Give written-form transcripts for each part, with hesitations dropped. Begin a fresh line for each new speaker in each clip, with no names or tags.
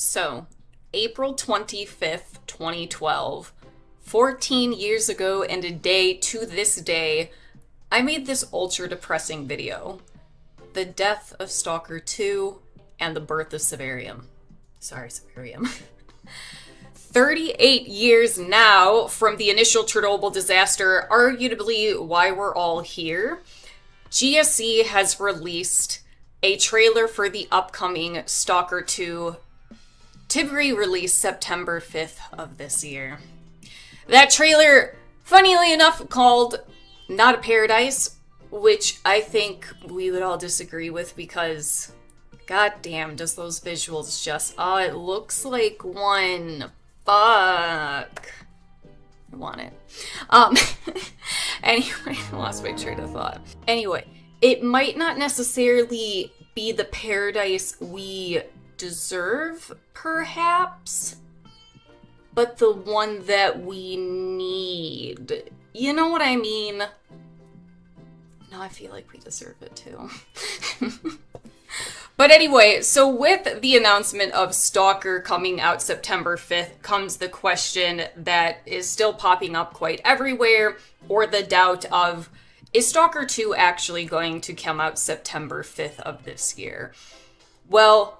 So, April 25th, 2012, 14 years ago and a day to this day, I made this ultra depressing video. The death of Stalker 2 and the birth of Severium. Sorry, Severium. 38 years now from the initial Chernobyl disaster, arguably why we're all here. GSE has released a trailer for the upcoming Stalker 2 to be released September 5th of this year. That trailer, funnily enough, called Not a Paradise, which I think we would all disagree with because, goddamn, does those visuals just, oh, it looks like one. Fuck. I want it. Anyway, I lost my train of thought. Anyway, it might not necessarily be the paradise we deserve, perhaps, but the one that we need. You know what I mean? No, I feel like we deserve it too. But anyway, so with the announcement of Stalker coming out September 5th comes the question that is still popping up quite everywhere, or the doubt of, is Stalker 2 actually going to come out September 5th of this year? Well,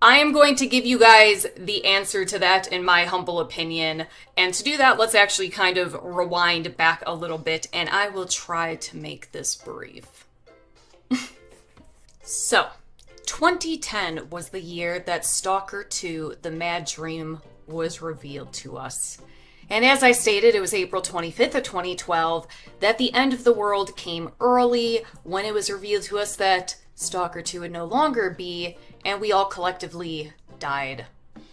I am going to give you guys the answer to that in my humble opinion. And to do that, let's actually kind of rewind back a little bit, and I will try to make this brief. So, 2010 was the year that Stalker 2, The Mad Dream, was revealed to us. And as I stated, it was April 25th of 2012 that the end of the world came early when it was revealed to us that Stalker 2 would no longer be, and we all collectively died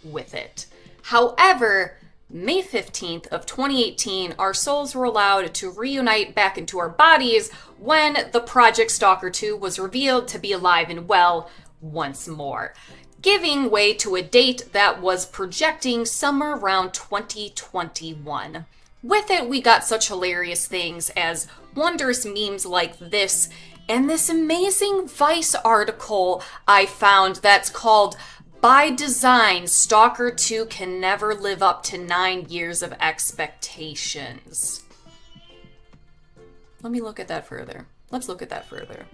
with it. However, May 15th of 2018, our souls were allowed to reunite back into our bodies when the Project Stalker 2 was revealed to be alive and well once more, giving way to a date that was projecting somewhere around 2021. With it, we got such hilarious things as wondrous memes like this, and this amazing Vice article I found that's called By Design, Stalker 2 Can Never Live Up to 9 Years of Expectations. Let me look at that further. Let's look at that further.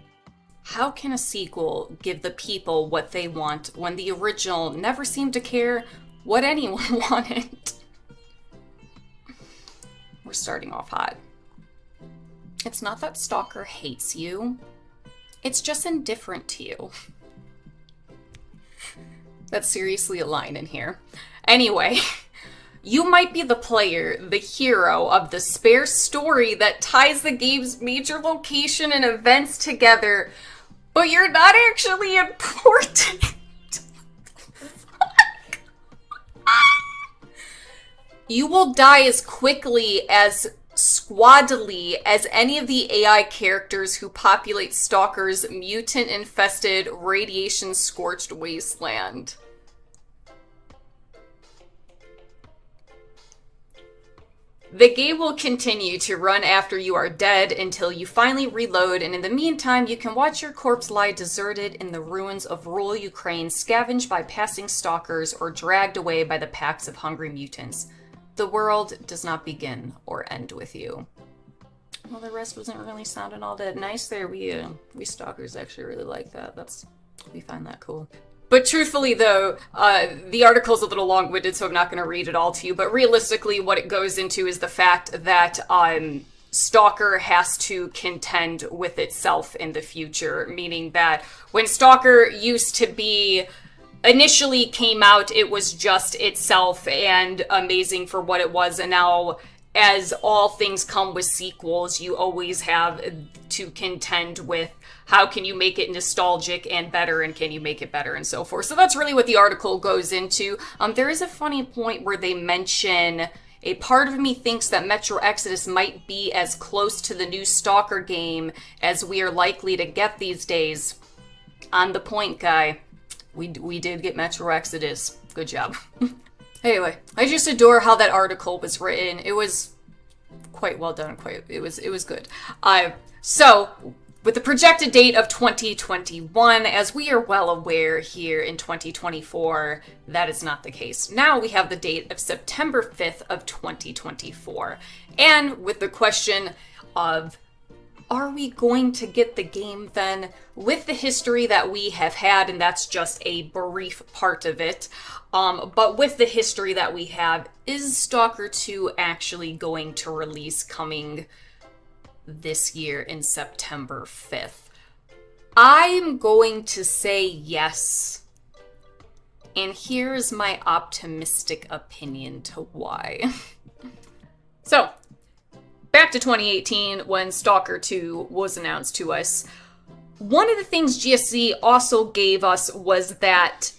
How can a sequel give the people what they want when the original never seemed to care what anyone wanted? We're starting off hot. It's not that Stalker hates you. It's just indifferent to you. That's seriously a line in here. Anyway, you might be the player, the hero of the spare story that ties the game's major location and events together, but you're not actually important. You will die as quickly, as squaddily as any of the AI characters who populate Stalker's mutant-infested, radiation-scorched wasteland. The game will continue to run after you are dead until you finally reload, and in the meantime, you can watch your corpse lie deserted in the ruins of rural Ukraine, scavenged by passing stalkers or dragged away by the packs of hungry mutants. The world does not begin or end with you. Well, the rest wasn't really sounding all that nice there. We stalkers actually really like that. We find that cool. But truthfully, though, the article's a little long-winded, so I'm not going to read it all to you. But realistically, what it goes into is the fact that Stalker has to contend with itself in the future, meaning that when Stalker used to be initially came out, it was just itself and amazing for what it was, and now, as all things come with sequels, you always have to contend with how can you make it nostalgic and better, and can you make it better, and so forth. So that's really what the article goes into. There is a funny point where they mention, a part of me thinks that Metro Exodus might be as close to the new Stalker game as we are likely to get these days. On the point, guy. We did get Metro Exodus. Good job. Anyway, I just adore how that article was written. It was quite well done. It was good. So with the projected date of 2021. As we are well aware here in 2024, that is not the case. Now we have the date of September 5th of 2024. And with the question of, are we going to get the game then? With the history that we have had, and that's just a brief part of it, but with the history that we have, is Stalker 2 actually going to release coming this year in September 5th? I'm going to say yes. And here's my optimistic opinion to why. So, back to 2018 when Stalker 2 was announced to us. One of the things GSC also gave us was that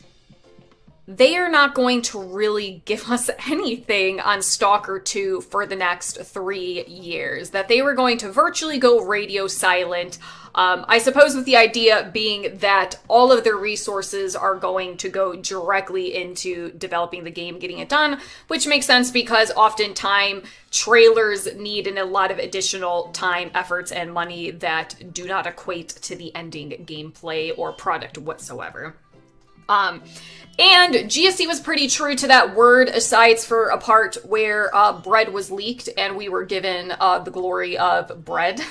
they are not going to really give us anything on Stalker 2 for the next 3 years. That they were going to virtually go radio silent. I suppose with the idea being that all of their resources are going to go directly into developing the game, getting it done, which makes sense because oftentimes trailers need a lot of additional time, efforts, and money that do not equate to the ending gameplay or product whatsoever. And GSC was pretty true to that word, aside for a part where bread was leaked and we were given the glory of bread.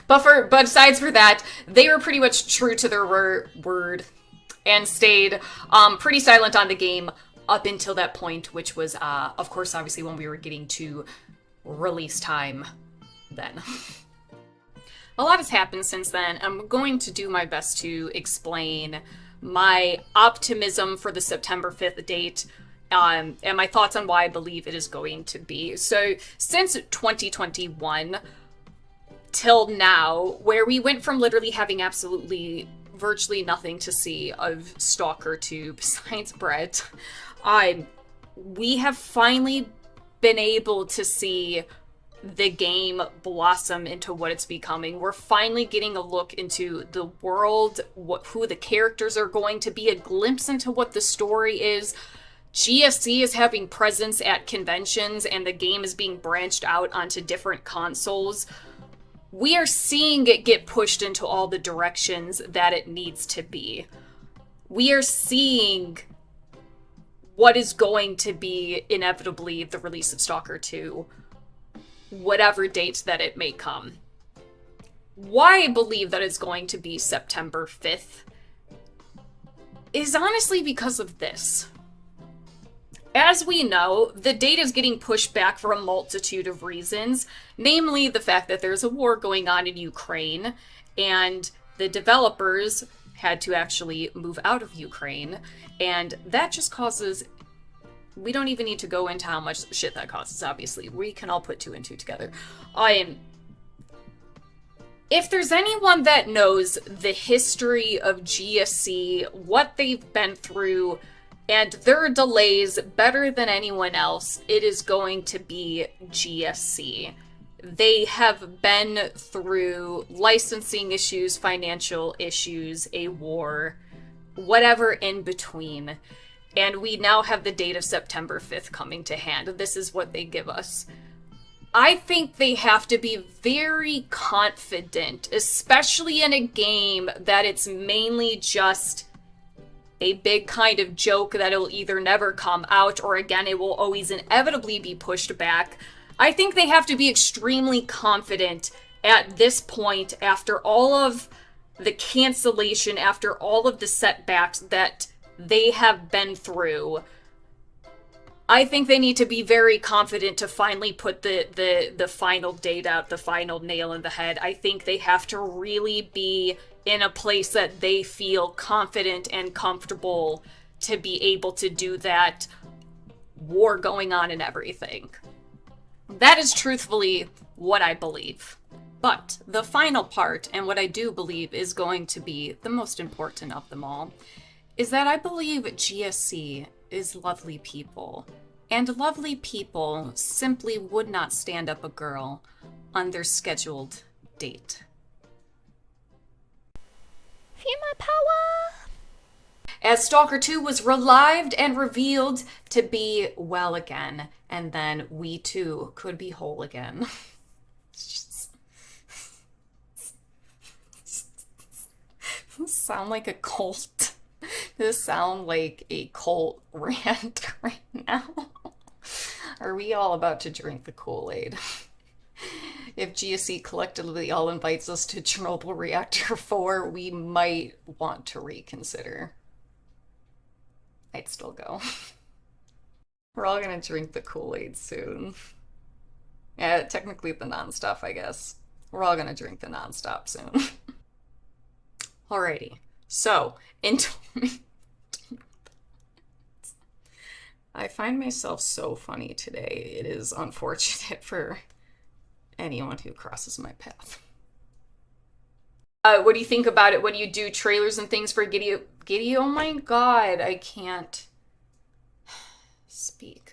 But aside for that, they were pretty much true to their word and stayed pretty silent on the game up until that point, which was, of course, obviously when we were getting to release time then. A lot has happened since then. I'm going to do my best to explain my optimism for the September 5th date, and my thoughts on why I believe it is going to be. So, since 2021 till now, where we went from literally having virtually nothing to see of Stalker 2 besides bread, we have finally been able to see the game blossom into what it's becoming. We're finally getting a look into the world, who the characters are going to be, a glimpse into what the story is. GSC is having presence at conventions, and the game is being branched out onto different consoles. We are seeing it get pushed into all the directions that it needs to be. We are seeing what is going to be inevitably the release of Stalker 2. Whatever date that it may come. Why I believe that it's going to be September 5th is honestly because of this. As we know, the date is getting pushed back for a multitude of reasons, namely the fact that there's a war going on in Ukraine, and the developers had to actually move out of Ukraine, and that just causes... We don't even need to go into how much shit that costs, obviously. We can all put 2 and 2 together. If there's anyone that knows the history of GSC, what they've been through, and their delays better than anyone else, it is going to be GSC. They have been through licensing issues, financial issues, a war, whatever in between. And we now have the date of September 5th coming to hand. This is what they give us. I think they have to be very confident, especially in a game that it's mainly just a big kind of joke that it'll either never come out or, again, it will always inevitably be pushed back. I think they have to be extremely confident at this point, after all of the cancellation, after all of the setbacks that they have been through. I think they need to be very confident to finally put the final date out, the final nail in the head. I think they have to really be in a place that they feel confident and comfortable to be able to do that. War going on and everything. That is truthfully what I believe. But the final part, and what I do believe is going to be the most important of them all, is that I believe GSC is lovely people, and lovely people simply would not stand up a girl on their scheduled date.
Female power!
As Stalker 2 was relived and revealed to be well again, and then we too could be whole again. This sound like a cult. This sound like a cult rant right now. Are we all about to drink the Kool-Aid? If GSC collectively all invites us to Chernobyl Reactor 4, we might want to reconsider. I'd still go. We're all gonna drink the Kool-Aid soon. Yeah, technically the non-stop, I guess. We're all gonna drink the non-stop soon. Alrighty. So, into I find myself so funny today. It is unfortunate for anyone who crosses my path. What do you think about it? What do you do? Trailers and things for Giddy? Oh my god, I can't speak.